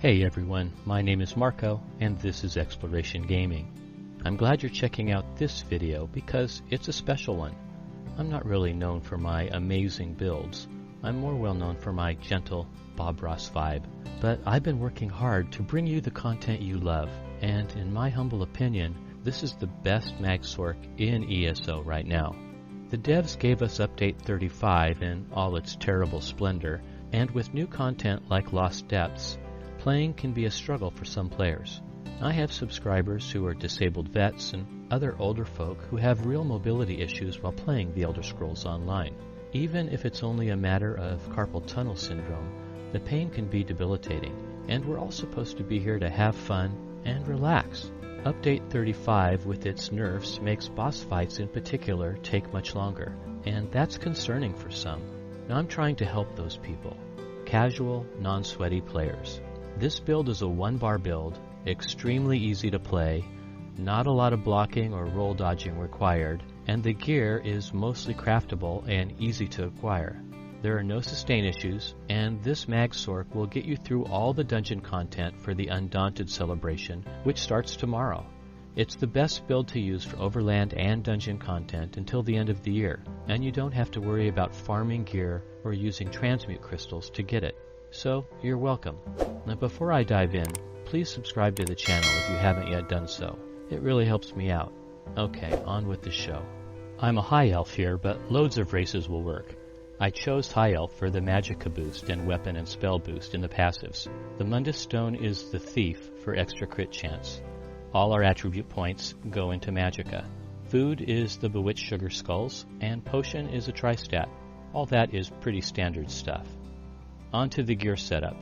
Hey everyone, my name is Marco, and this is Exploration Gaming. I'm glad you're checking out this video because it's a special one. I'm not really known for my amazing builds. I'm more well known for my gentle Bob Ross vibe. But I've been working hard to bring you the content you love, and in my humble opinion, this is the best Mag-Sorc in ESO right now. The devs gave us Update 35 in all its terrible splendor, and with new content like Lost Depths, playing can be a struggle for some players. I have subscribers who are disabled vets and other older folk who have real mobility issues while playing The Elder Scrolls Online. Even if it's only a matter of carpal tunnel syndrome, the pain can be debilitating, and we're all supposed to be here to have fun and relax. Update 35 with its nerfs makes boss fights in particular take much longer, and that's concerning for some. Now I'm trying to help those people. Casual, non-sweaty players. This build is a one-bar build, extremely easy to play, not a lot of blocking or roll dodging required, and the gear is mostly craftable and easy to acquire. There are no sustain issues, and this Mag-Sorc will get you through all the dungeon content for the Undaunted celebration, which starts tomorrow. It's the best build to use for overland and dungeon content until the end of the year, and you don't have to worry about farming gear or using transmute crystals to get it. So, you're welcome. Now before I dive in, please subscribe to the channel if you haven't yet done so. It really helps me out. Okay, on with the show. I'm a High Elf here, but loads of races will work. I chose High Elf for the Magicka boost and Weapon and Spell boost in the passives. The Mundus Stone is the Thief for extra crit chance. All our attribute points go into Magicka. Food is the Bewitched Sugar Skulls, and Potion is a Tri-Stat. All that is pretty standard stuff. On to the gear setup.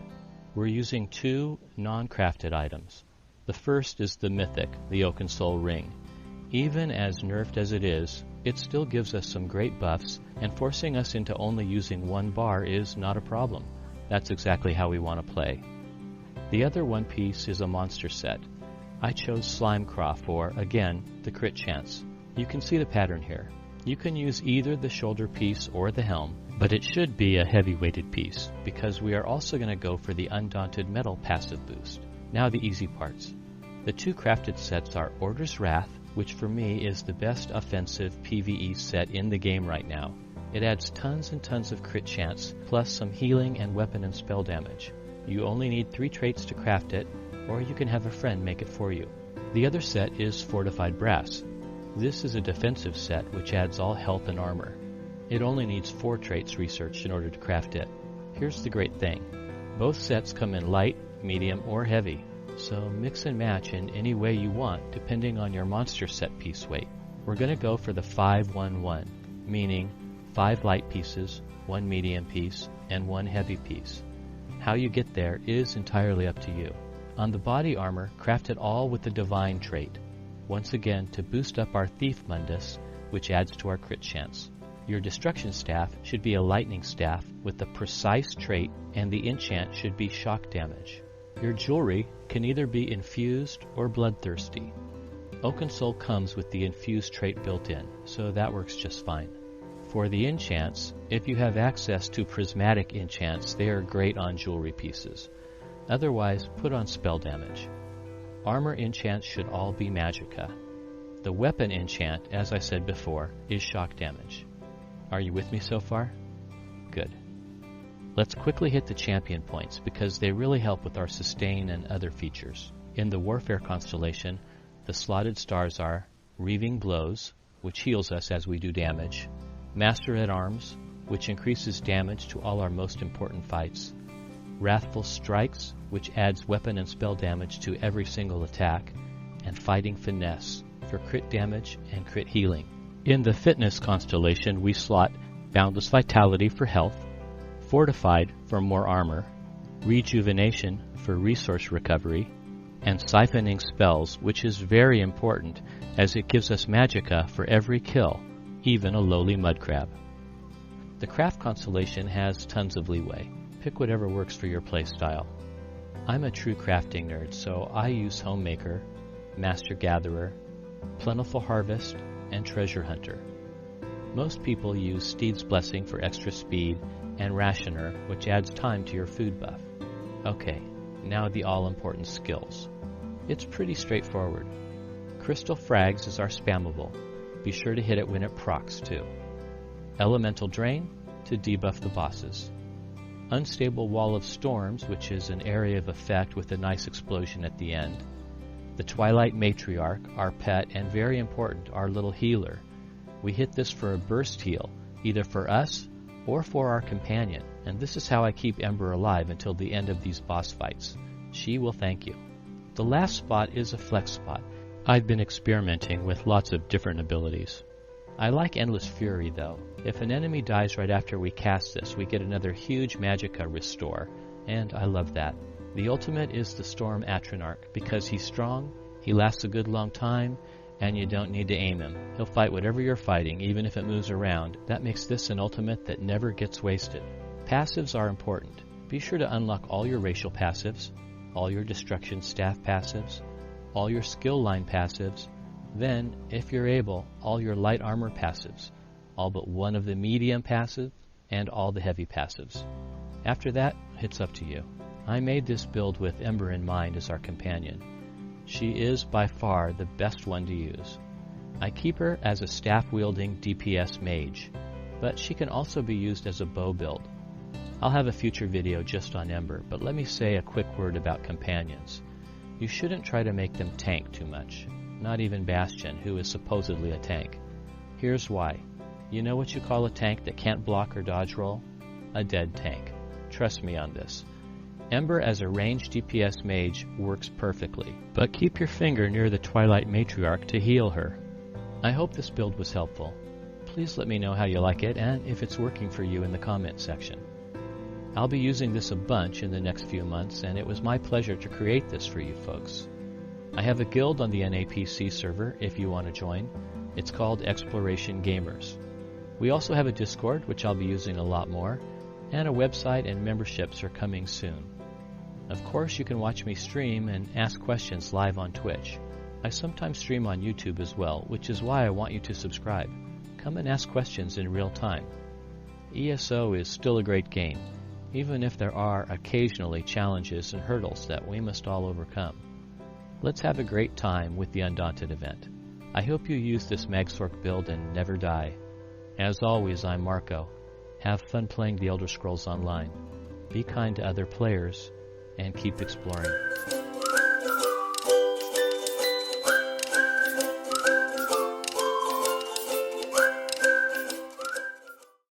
We're using two non-crafted items. The first is the Mythic, the Oaken Soul Ring. Even as nerfed as it is, it still gives us some great buffs, and forcing us into only using one bar is not a problem. That's exactly how we want to play. The other one piece is a monster set. I chose Slimecraw for, again, the crit chance. You can see the pattern here. You can use either the shoulder piece or the helm, but it should be a heavy-weighted piece, because we are also going to go for the Undaunted Metal passive boost. Now the easy parts. The two crafted sets are Order's Wrath, which for me is the best offensive PvE set in the game right now. It adds tons and tons of crit chance, plus some healing and weapon and spell damage. You only need 3 traits to craft it, or you can have a friend make it for you. The other set is Fortified Brass. This is a defensive set which adds all health and armor. It only needs 4 traits researched in order to craft it. Here's the great thing. Both sets come in light, medium, or heavy, so mix and match in any way you want depending on your monster set piece weight. We're going to go for the 5-1-1, meaning 5 light pieces, 1 medium piece, and 1 heavy piece. How you get there is entirely up to you. On the body armor, craft it all with the Divine trait, once again to boost up our Thief Mundus, which adds to our crit chance. Your Destruction Staff should be a Lightning Staff with the Precise trait, and the enchant should be Shock damage. Your jewelry can either be Infused or Bloodthirsty. Oaken Soul comes with the Infused trait built in, so that works just fine. For the enchants, if you have access to prismatic enchants, they are great on jewelry pieces. Otherwise, put on spell damage. Armor enchants should all be Magicka. The weapon enchant, as I said before, is Shock damage. Are you with me so far? Good. Let's quickly hit the champion points because they really help with our sustain and other features. In the Warfare constellation, the slotted stars are Reaving Blows, which heals us as we do damage, Master at Arms, which increases damage to all our most important fights, Wrathful Strikes, which adds weapon and spell damage to every single attack, and Fighting Finesse for crit damage and crit healing. In the Fitness constellation, we slot Boundless Vitality for health, Fortified for more armor, Rejuvenation for resource recovery, and Siphoning Spells, which is very important as it gives us Magicka for every kill, even a lowly mud crab. The Craft constellation has tons of leeway. Pick whatever works for your playstyle. I'm a true crafting nerd, so I use Homemaker, Master Gatherer, Plentiful Harvest, and Treasure Hunter. Most people use Steed's Blessing for extra speed and Rationer, which adds time to your food buff. Okay, Now the all-important skills. It's pretty straightforward. Crystal Frags is our spammable. Be sure to hit it when it procs too. Elemental Drain to debuff the bosses. Unstable Wall of Storms, which is an area of effect with a nice explosion at the end. The Twilight Matriarch, our pet, and very important, our little healer. We hit this for a burst heal, either for us or for our companion, and this is how I keep Ember alive until the end of these boss fights. She will thank you. The last spot is a flex spot. I've been experimenting with lots of different abilities. I like Endless Fury though. If an enemy dies right after we cast this, we get another huge Magicka restore, and I love that. The ultimate is the Storm Atronach, because he's strong, he lasts a good long time, and you don't need to aim him. He'll fight whatever you're fighting, even if it moves around. That makes this an ultimate that never gets wasted. Passives are important. Be sure to unlock all your racial passives, all your destruction staff passives, all your skill line passives, then, if you're able, all your light armor passives, all but one of the medium passives, and all the heavy passives. After that, it's up to you. I made this build with Ember in mind as our companion. She is by far the best one to use. I keep her as a staff-wielding DPS mage, but she can also be used as a bow build. I'll have a future video just on Ember, but let me say a quick word about companions. You shouldn't try to make them tank too much, not even Bastion, who is supposedly a tank. Here's why. You know what you call a tank that can't block or dodge roll? A dead tank. Trust me on this. Ember as a ranged DPS mage works perfectly, but keep your finger near the Twilight Matriarch to heal her. I hope this build was helpful. Please let me know how you like it and if it's working for you in the comment section. I'll be using this a bunch in the next few months, and it was my pleasure to create this for you folks. I have a guild on the NAPC server if you want to join. It's called Exploration Gamers. We also have a Discord, which I'll be using a lot more, and a website and memberships are coming soon. Of course, you can watch me stream and ask questions live on Twitch. I sometimes stream on YouTube as well, which is why I want you to subscribe. Come and ask questions in real time. ESO is still a great game, even if there are occasionally challenges and hurdles that we must all overcome. Let's have a great time with the Undaunted Event. I hope you use this Mag-Sorc build and never die. As always, I'm Marco. Have fun playing the Elder Scrolls Online. Be kind to other players, and keep exploring.